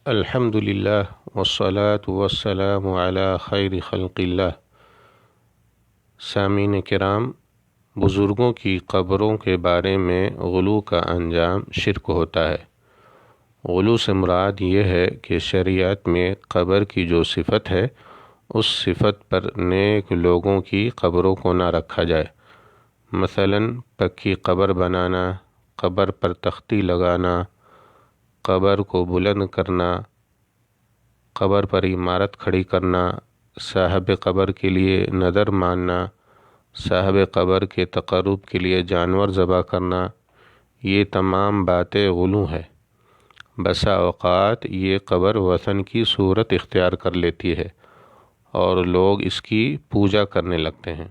الحمد للہ والصلاة والسلام علی خیر خلق اللہ۔ سامعین کرام، بزرگوں کی قبروں کے بارے میں غلو کا انجام شرک ہوتا ہے۔ غلو سے مراد یہ ہے کہ شریعت میں قبر کی جو صفت ہے اس صفت پر نیک لوگوں کی قبروں کو نہ رکھا جائے۔ مثلا پکی قبر بنانا، قبر پر تختی لگانا، قبر کو بلند کرنا، قبر پر عمارت کھڑی کرنا، صاحب قبر کے لیے نذر ماننا، صاحب قبر کے تقرب کے لیے جانور ذبح کرنا، یہ تمام باتیں غلو ہے۔ بسا اوقات یہ قبر وثن کی صورت اختیار کر لیتی ہے اور لوگ اس کی پوجا کرنے لگتے ہیں۔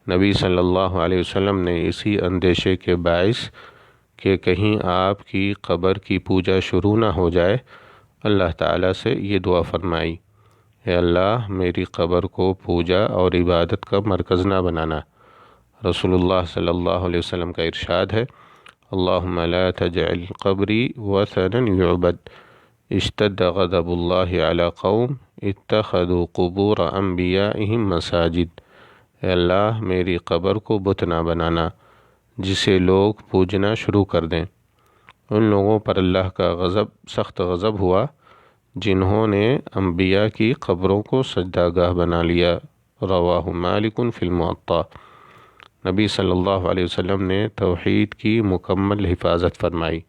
نبی صلی اللہ علیہ وسلم نے اسی اندیشے کے باعث کہ کہیں آپ کی قبر کی پوجا شروع نہ ہو جائے، اللہ تعالیٰ سے یہ دعا فرمائی: اے اللہ، میری قبر کو پوجا اور عبادت کا مرکز نہ بنانا۔ رسول اللہ صلی اللہ علیہ وسلم کا ارشاد ہے: اللہم لا تجعل قبری وثنا یعبد، اشتد غضب اللہ علی قوم اتخذوا قبور انبیائہم مساجد۔ اے اللہ، میری قبر کو بت نہ بنانا جسے لوگ پوجنا شروع کر دیں۔ ان لوگوں پر اللہ کا سخت غضب ہوا جنہوں نے انبیاء کی قبروں کو سجدہ گاہ بنا لیا۔ رواہ مالک فی الموطا۔ نبی صلی اللہ علیہ وسلم نے توحید کی مکمل حفاظت فرمائی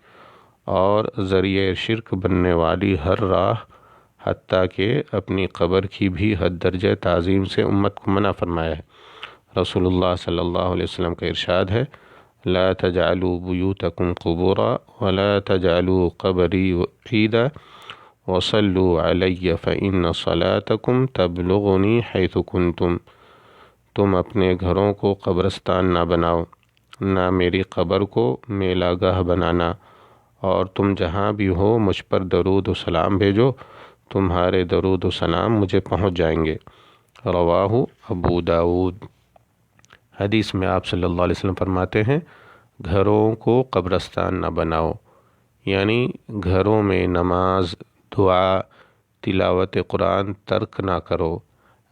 اور ذریعہ شرک بننے والی ہر راہ حتیٰ کہ اپنی قبر کی بھی حد درجہ تعظیم سے امت کو منع فرمایا ہے۔ رسول اللہ صلی اللہ علیہ وسلم کا ارشاد ہے: لا تجعلوا بیوتکم قبورا ولا تجعلوا قبری عیدا وصلوا علی فإن صلاتکم تبلغنی حیث کنتم۔ تم اپنے گھروں کو قبرستان نہ بناؤ، نہ میری قبر کو میلہ گاہ بنانا، اور تم جہاں بھی ہو مجھ پر درود و سلام بھیجو، تمہارے درود و سلام مجھے پہنچ جائیں گے۔ رواہ ابو داود۔ حدیث میں آپ صلی اللہ علیہ وسلم فرماتے ہیں: گھروں کو قبرستان نہ بناؤ، یعنی گھروں میں نماز، دعا، تلاوت قرآن ترک نہ کرو،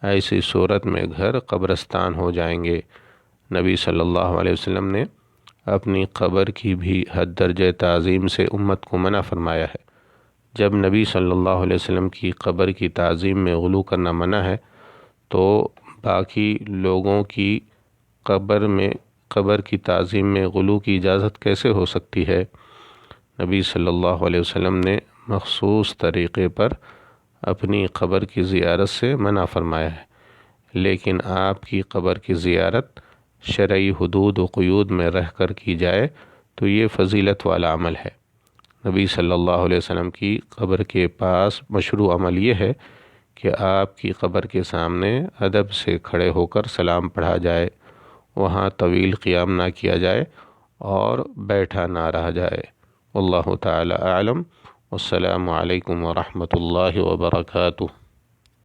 ایسی صورت میں گھر قبرستان ہو جائیں گے۔ نبی صلی اللہ علیہ وسلم نے اپنی قبر کی بھی حد درجہ تعظیم سے امت کو منع فرمایا ہے۔ جب نبی صلی اللہ علیہ وسلم کی قبر کی تعظیم میں غلو کرنا منع ہے تو باقی لوگوں کی قبر کی تعظیم میں غلو کی اجازت کیسے ہو سکتی ہے؟ نبی صلی اللہ علیہ وسلم نے مخصوص طریقے پر اپنی قبر کی زیارت سے منع فرمایا ہے، لیکن آپ کی قبر کی زیارت شرعی حدود و قیود میں رہ کر کی جائے تو یہ فضیلت والا عمل ہے۔ نبی صلی اللہ علیہ وسلم کی قبر کے پاس مشروع عمل یہ ہے کہ آپ کی قبر کے سامنے ادب سے کھڑے ہو کر سلام پڑھا جائے، وہاں طویل قیام نہ کیا جائے اور بیٹھا نہ رہا جائے۔ واللہ تعالی اعلم۔ والسلام علیکم ورحمۃ اللہ وبرکاتہ۔